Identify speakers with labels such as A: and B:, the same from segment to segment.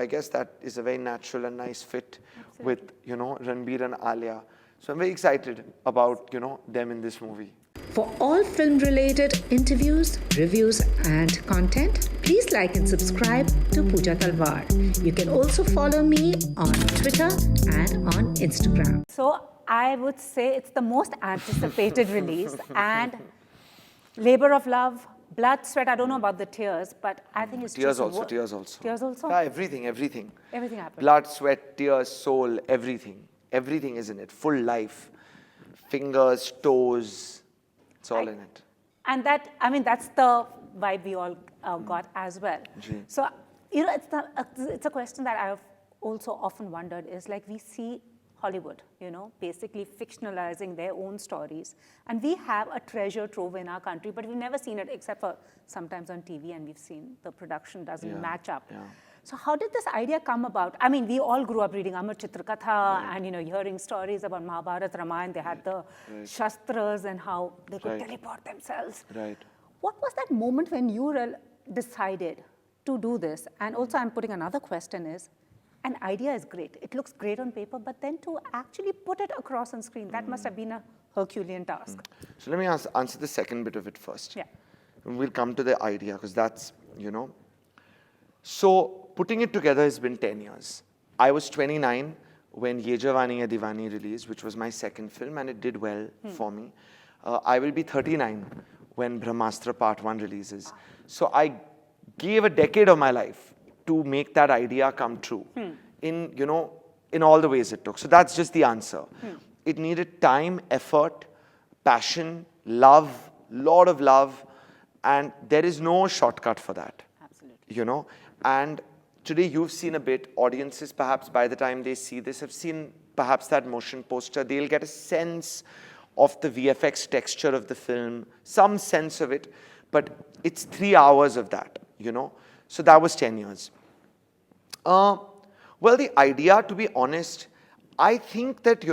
A: I guess that is a very natural and nice fit with, Ranbir and Alia. So I'm very excited about, them in this movie.
B: For all film-related interviews, reviews and content, please like and subscribe to Puja Talwar. You can also follow me on Twitter and on Instagram.
C: So I would say it's the most anticipated release, and labor of love, blood, sweat, I don't know about the tears, but I think it's
A: tears
C: just...
A: also, tears also.
C: Tears also?
A: Yeah, everything.
C: Everything happened.
A: Blood, sweat, tears, soul, everything. Everything is in it. Full life. Fingers, toes, it's all in it.
C: And that's the vibe we all got as well. So, it's a question that I've also often wondered is like we see Hollywood, basically fictionalizing their own stories. And we have a treasure trove in our country, but we've never seen it except for sometimes on TV, and we've seen the production doesn't match up.
A: Yeah.
C: So how did this idea come about? I mean, we all grew up reading Amar Chitrakatha and, hearing stories about Mahabharata, Ramayana. They had the Shastras and how they could teleport themselves.
A: Right.
C: What was that moment when you decided to do this? And also I'm putting another question is, an idea is great. It looks great on paper, but then to actually put it across on screen, that must have been a Herculean task.
A: So let me answer the second bit of it first.
C: Yeah.
A: And we'll come to the idea because that's, So putting it together has been 10 years. I was 29 when Ye Jawani Hai Diwani released, which was my second film, and it did well for me. I will be 39 when Brahmastra Part 1 releases. So I gave a decade of my life to make that idea come true in all the ways it took. So that's just the answer. It needed time, effort, passion, love, lot of love, and there is no shortcut for that.
C: Absolutely.
A: And today you've seen a bit, audiences perhaps by the time they see this have seen perhaps that motion poster. They'll get a sense of the VFX texture of the film, some sense of it, but it's 3 hours of that, So that was 10 years. Well, the idea, to be honest, I think that,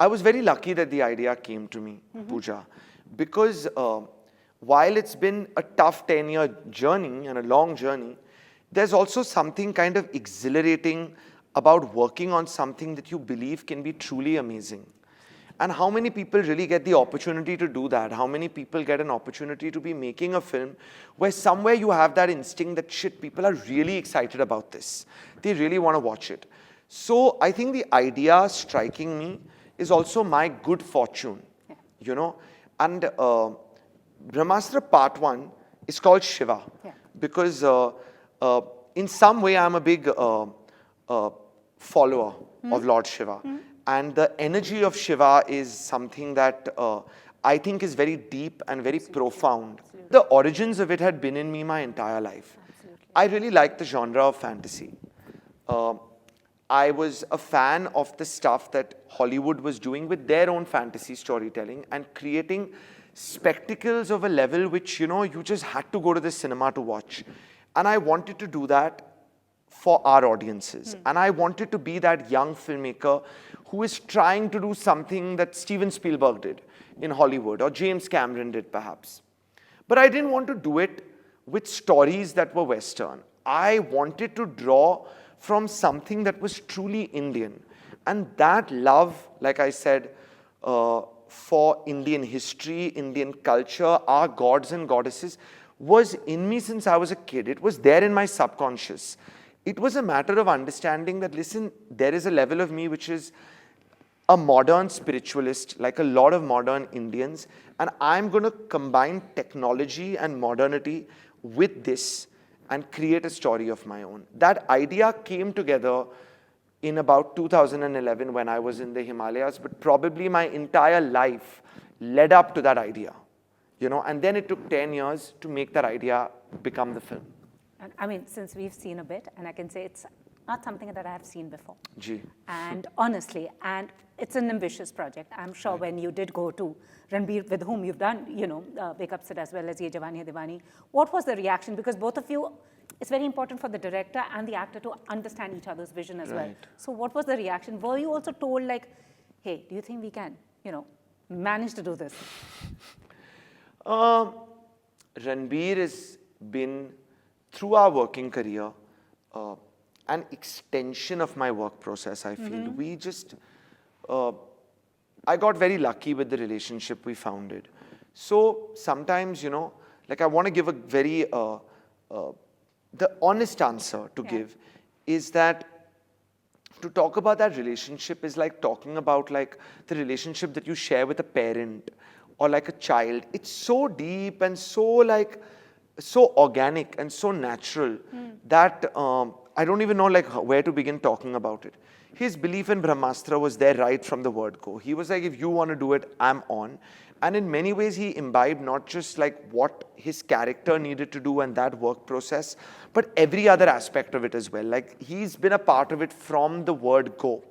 A: I was very lucky that the idea came to me, Puja, because while it's been a tough 10-year journey and a long journey, there's also something kind of exhilarating about working on something that you believe can be truly amazing. And how many people really get the opportunity to do that? How many people get an opportunity to be making a film where somewhere you have that instinct that, shit, people are really excited about this. They really want to watch it. So I think the idea striking me is also my good fortune, And Brahmastra Part 1 is called Shiva because in some way I'm a big follower of Lord Shiva. And the energy of Shiva is something that I think is very deep and very profound. The origins of it had been in me my entire life. I really like the genre of fantasy. I was a fan of the stuff that Hollywood was doing with their own fantasy storytelling and creating spectacles of a level which, you just had to go to the cinema to watch. And I wanted to do that for our audiences. And I wanted to be that young filmmaker who is trying to do something that Steven Spielberg did in Hollywood or James Cameron did perhaps. But I didn't want to do it with stories that were Western. I wanted to draw from something that was truly Indian. And that love, like I said, for Indian history, Indian culture, our gods and goddesses was in me since I was a kid. It was there in my subconscious. It was a matter of understanding that, listen, there is a level of me which is a modern spiritualist, like a lot of modern Indians, and I'm going to combine technology and modernity with this and create a story of my own. That idea came together in about 2011 when I was in the Himalayas, but probably my entire life led up to that idea, and then it took 10 years to make that idea become the film.
C: And I mean, since we've seen a bit, and I can say it's not something that I have seen before. And honestly, and it's an ambitious project. I'm sure when you did go to Ranbir, with whom you've done, Wake Sit as well as Ye Jawani Hai Diwani, what was the reaction? Because both of you, it's very important for the director and the actor to understand each other's vision as well. So what was the reaction? Were you also told like, hey, do you think we can, manage to do this?
A: Ranbir has been, through our working career, an extension of my work process, I feel. We just, I got very lucky with the relationship we founded. So sometimes, you know, like I want to give a very, the honest answer to give is that to talk about that relationship is like talking about like the relationship that you share with a parent or like a child. It's so deep and so like, so organic and so natural that I don't even know like where to begin talking about it. His belief in Brahmastra was there right from the word go. He was like, if you want to do it, I'm on. And in many ways, he imbibed not just like what his character needed to do and that work process, but every other aspect of it as well. Like he's been a part of it from the word go.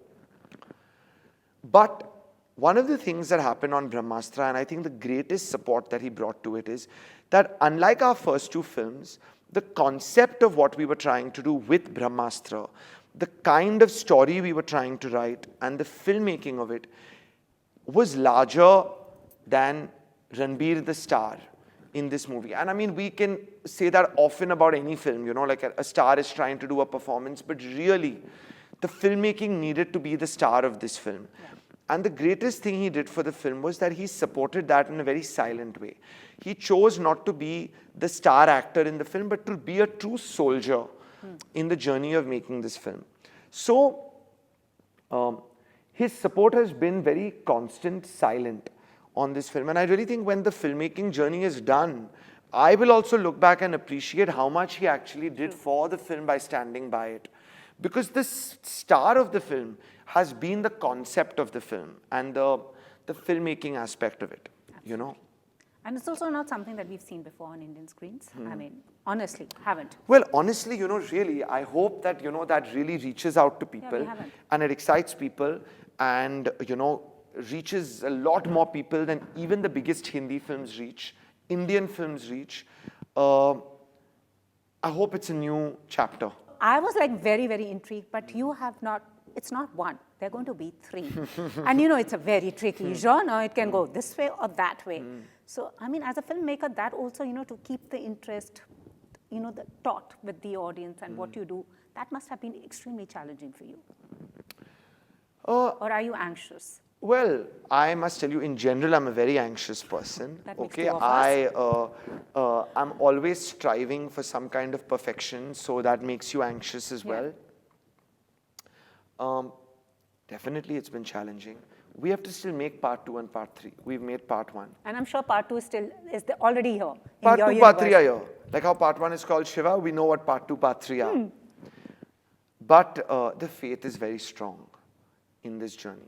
A: But one of the things that happened on Brahmastra, and I think the greatest support that he brought to it is that unlike our first two films, the concept of what we were trying to do with Brahmastra, the kind of story we were trying to write and the filmmaking of it was larger than Ranbir the star in this movie. And I mean, we can say that often about any film, you know, like a star is trying to do a performance, but really the filmmaking needed to be the star of this film. And the greatest thing he did for the film was that he supported that in a very silent way. He chose not to be the star actor in the film, but to be a true soldier in the journey of making this film. So, his support has been very constant, silent on this film. And I really think when the filmmaking journey is done, I will also look back and appreciate how much he actually did for the film by standing by it. Because the star of the film has been the concept of the film and the filmmaking aspect of it, you know.
C: And it's also not something that we've seen before on Indian screens. I mean, honestly, haven't.
A: Well, honestly, you know, really, I hope that, you know, that really reaches out to people and it excites people and, you know, reaches a lot more people than even the biggest Hindi films reach, Indian films reach. I hope it's a new chapter.
C: I was like very, very intrigued, but you have not, it's not one, they're going to be three. And you know, it's a very tricky genre, it can go this way or that way. So, I mean, as a filmmaker, that also, you know, to keep the interest, you know, the taut with the audience and what you do, that must have been extremely challenging for you. Or are you anxious?
A: Well, I must tell you, in general, I'm a very anxious person.
C: That makes
A: Okay,
C: two of us.
A: I'm always striving for some kind of perfection, so that makes you anxious as well. Definitely, it's been challenging. We have to still make part 2 and part 3. We've made part 1.
C: And I'm sure part 2 is still already here.
A: Part 2, part 3 are here. Like how part 1 is called Shiva, we know what part 2, part 3 are. But the faith is very strong in this journey.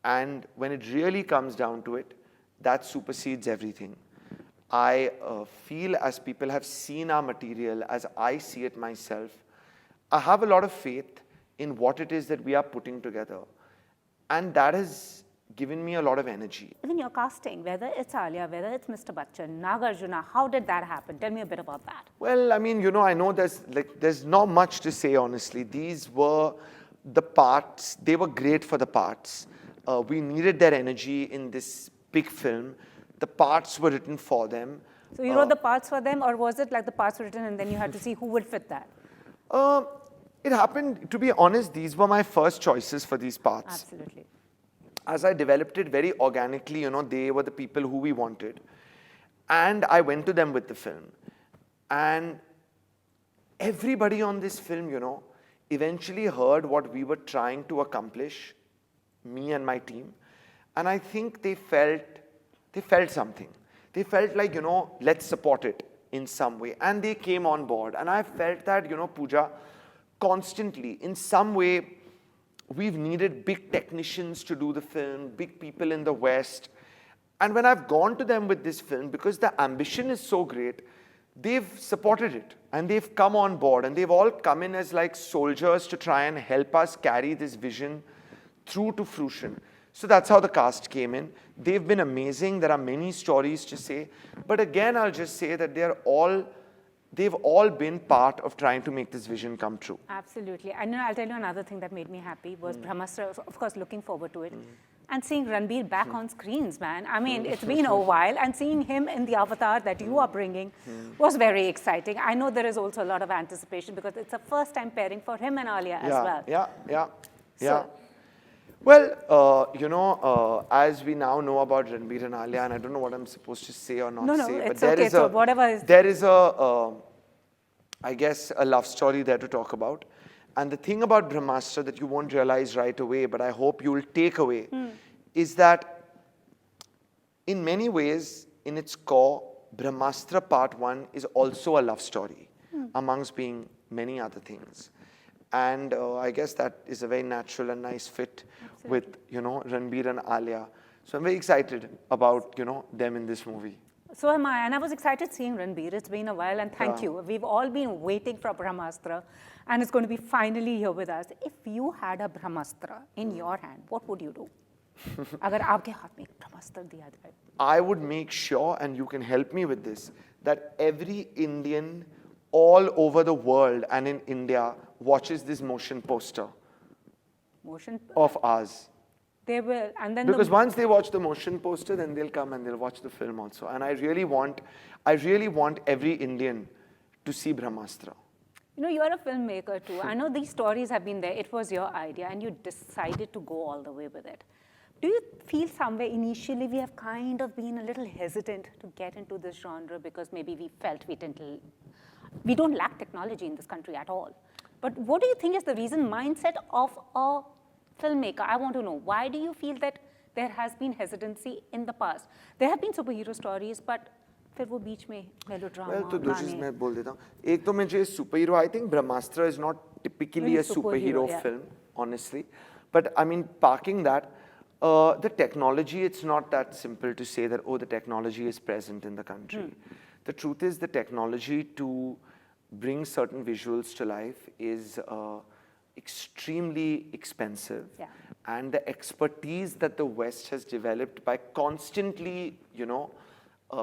A: And when it really comes down to it, that supersedes everything. I feel as people have seen our material, as I see it myself, I have a lot of faith in what it is that we are putting together. And that has given me a lot of energy.
C: Even your casting, whether it's Alia, whether it's Mr. Bachchan, Nagarjuna, how did that happen? Tell me a bit about that.
A: Well, I mean, you know, I know there's not much to say, honestly. These were the parts, they were great for the parts. We needed their energy in this big film. The parts were written for them.
C: So you wrote the parts for them, or was it like the parts were written and then you had to see who would fit that?
A: It happened, to be honest, these were my first choices for these parts.
C: Absolutely.
A: As I developed it very organically, you know, they were the people who we wanted. And I went to them with the film. And everybody on this film, you know, eventually heard what we were trying to accomplish, me and my team. And I think they felt something. They felt like, you know, let's support it in some way. And they came on board. And I felt that, you know, Puja, constantly, in some way, we've needed big technicians to do the film, big people in the West. And when I've gone to them with this film, because the ambition is so great, they've supported it and they've come on board and they've all come in as like soldiers to try and help us carry this vision through to fruition. So that's how the cast came in. They've been amazing. There are many stories to say. But again, I'll just say that they've all been part of trying to make this vision come true.
C: Absolutely. And you know, I'll tell you another thing that made me happy was Brahmastra, of course, looking forward to it. And seeing Ranbir back on screens, man. I mean, it's been a while, and seeing him in the avatar that you are bringing was very exciting. I know there is also a lot of anticipation because it's a first-time pairing for him and Alia as well.
A: Yeah. Well, you know, as we now know about Ranbir and Alia, and I don't know what I'm supposed to say or not say,
C: it's
A: but
C: okay. So whatever is
A: there is a, I guess, a love story there to talk about. And the thing about Brahmastra that you won't realize right away, but I hope you'll take away, is that in many ways, in its core, Brahmastra Part 1 is also a love story, amongst being many other things. And I guess that is a very natural and nice fit with, you know, Ranbir and Alia. So I'm very excited about, you know, them in this movie.
C: So am I, and I was excited seeing Ranbir. It's been a while, and thank you. We've all been waiting for Brahmastra, and it's going to be finally here with us. If you had a Brahmastra in your hand, what would you do? Agar aapke haath mein Brahmastra diya jaye.
A: I would make sure, and you can help me with this, that every Indian all over the world and in India watches this motion poster of ours.
C: They will, and then
A: because once they watch the motion poster, then they'll come and they'll watch the film also. And I really want every Indian to see Brahmastra.
C: You know, you're a filmmaker too. I know these stories have been there. It was your idea, and you decided to go all the way with it. Do you feel somewhere initially we have kind of been a little hesitant to get into this genre because maybe we felt we don't lack technology in this country at all? But what do you think is the reason mindset of a filmmaker? I want to know, why do you feel that there has been hesitancy in the past? There have been superhero stories, but फिर वो बीच में melodrama,
A: well, तो दो चीज़ मैं बोल देता हूँ. एक तो मुझे superhero, I think Brahmastra is not typically a superhero film, honestly. But I mean, parking that, the technology, it's not that simple to say that, oh, the technology is present in the country. The truth is the technology to bring certain visuals to life is extremely expensive. And the expertise that the West has developed by constantly, you know,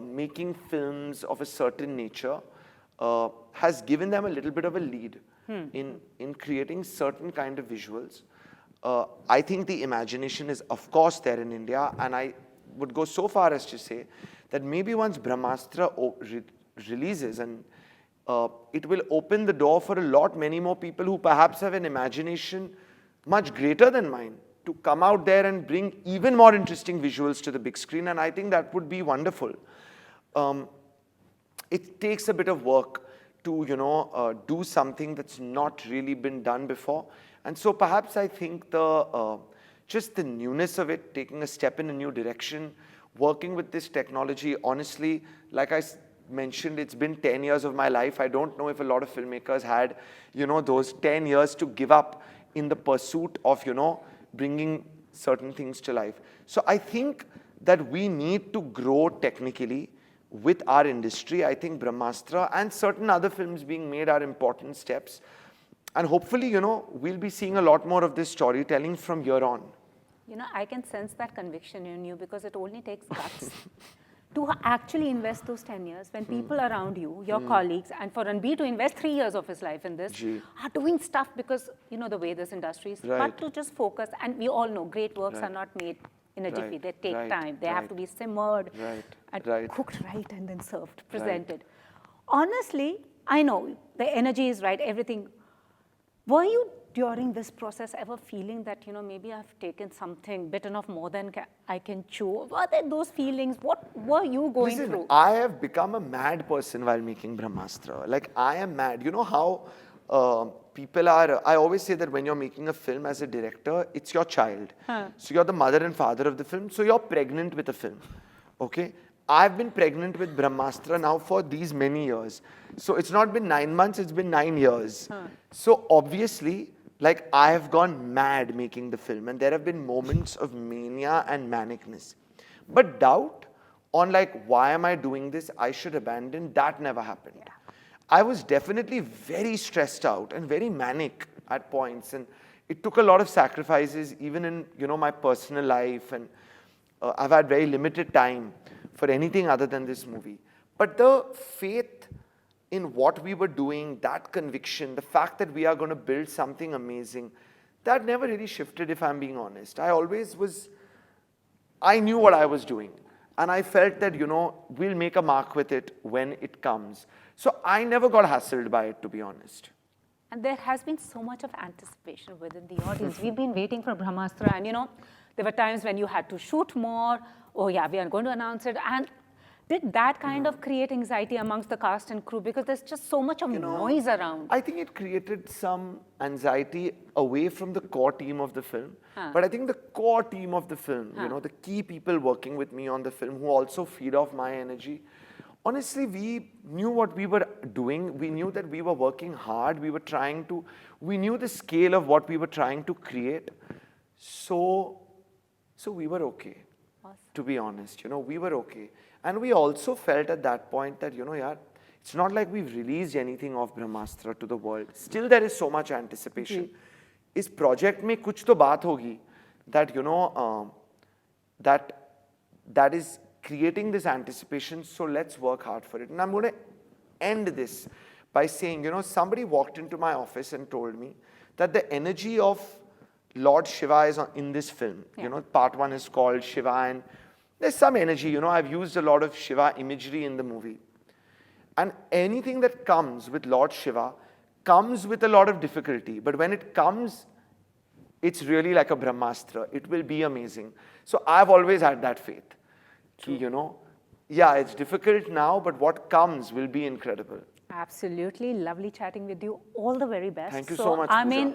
A: making films of a certain nature has given them a little bit of a lead in creating certain kind of visuals. I think the imagination is, of course, there in India, and I would go so far as to say that maybe once Brahmastra releases, and it will open the door for many more people who perhaps have an imagination much greater than mine to come out there and bring even more interesting visuals to the big screen, and I think that would be wonderful. It takes a bit of work to, you know, do something that's not really been done before. And so perhaps I think just the newness of it, taking a step in a new direction, working with this technology, honestly, like I mentioned, it's been 10 years of my life. I don't know if a lot of filmmakers had, you know, those 10 years to give up in the pursuit of, you know, bringing certain things to life. So I think that we need to grow technically with our industry. I think Brahmastra and certain other films being made are important steps. And hopefully, you know, we'll be seeing a lot more of this storytelling from here on.
C: You know, I can sense that conviction in you because it only takes guts to actually invest those 10 years when people around you, your colleagues, and for Ranbir to invest 3 years of his life in this, are doing stuff because, you know, the way this industry is, but to just focus. And we all know great works are not made in a jiffy. They take time. They have to be simmered and cooked right and then served, presented. Honestly, I know the energy is right, everything. Were you during this process ever feeling that, you know, maybe I've taken something, bitten off more than I can chew? Were there those feelings? What were you going through?
A: I have become a mad person while making Brahmastra. Like, I am mad. You know how people are, I always say that when you're making a film as a director, it's your child. So you're the mother and father of the film. So you're pregnant with a film. Okay? I've been pregnant with Brahmastra now for these many years. So it's not been 9 months, it's been 9 years. So obviously, like, I have gone mad making the film, and there have been moments of mania and manicness. But doubt on, like, why am I doing this? I should abandon. That never happened. I was definitely very stressed out and very manic at points, and it took a lot of sacrifices, even in, you know, my personal life, and I've had very limited time for anything other than this movie. But the faith in what we were doing, that conviction, the fact that we are going to build something amazing, that never really shifted, if I'm being honest. I always was I knew what I was doing. And I felt that, we'll make a mark with it when it comes. So I never got hassled by it, to be honest.
C: And there has been so much of anticipation within the audience. We've been waiting for Brahmastra, and there were times when you had to shoot more. Oh yeah, we are going to announce it. And did that kind of create anxiety amongst the cast and crew? Because there's just so much of noise around.
A: I think it created some anxiety away from the core team of the film. But I think the core team of the film, the key people working with me on the film who also feed off my energy, honestly, we knew what we were doing. We knew that we were working hard. We knew the scale of what we were trying to create. So we were okay, to be honest. We were okay. And we also felt at that point that, it's not like we've released anything of Brahmastra to the world. Still, there is so much anticipation. Is project mein kuch to baat hogi that, that is creating this anticipation, so let's work hard for it. And I'm going to end this by saying, somebody walked into my office and told me that the energy of Lord Shiva is in this film. Part 1 is called Shiva, and there's some energy. I've used a lot of Shiva imagery in the movie. And anything that comes with Lord Shiva comes with a lot of difficulty. But when it comes, it's really like a Brahmastra. It will be amazing. So I've always had that faith. Yeah, it's difficult now, but what comes will be incredible.
C: Absolutely. Lovely chatting with you. All the very best.
A: Thank you so much,
C: I
A: Puja.
C: mean,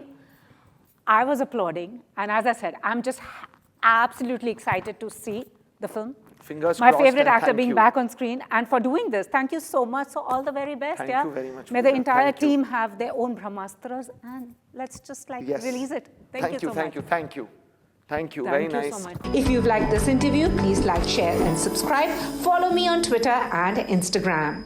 C: I was applauding. And as I said, I'm just absolutely excited to see the film.
A: Fingers
C: My
A: crossed.
C: favorite actor
A: thank
C: being
A: you.
C: back on screen. And for doing this, thank you so much. So all the very best.
A: Thank you very much,
C: May the
A: Puja.
C: entire
A: Thank you.
C: team have their own Brahmastras. And let's just
A: Yes.
C: release it. Thank you so much.
A: Thank you. Thank you.
C: Thank
A: Very
C: you
A: nice.
C: so much.
B: If you've liked this interview, please like, share, and subscribe. Follow me on Twitter and Instagram.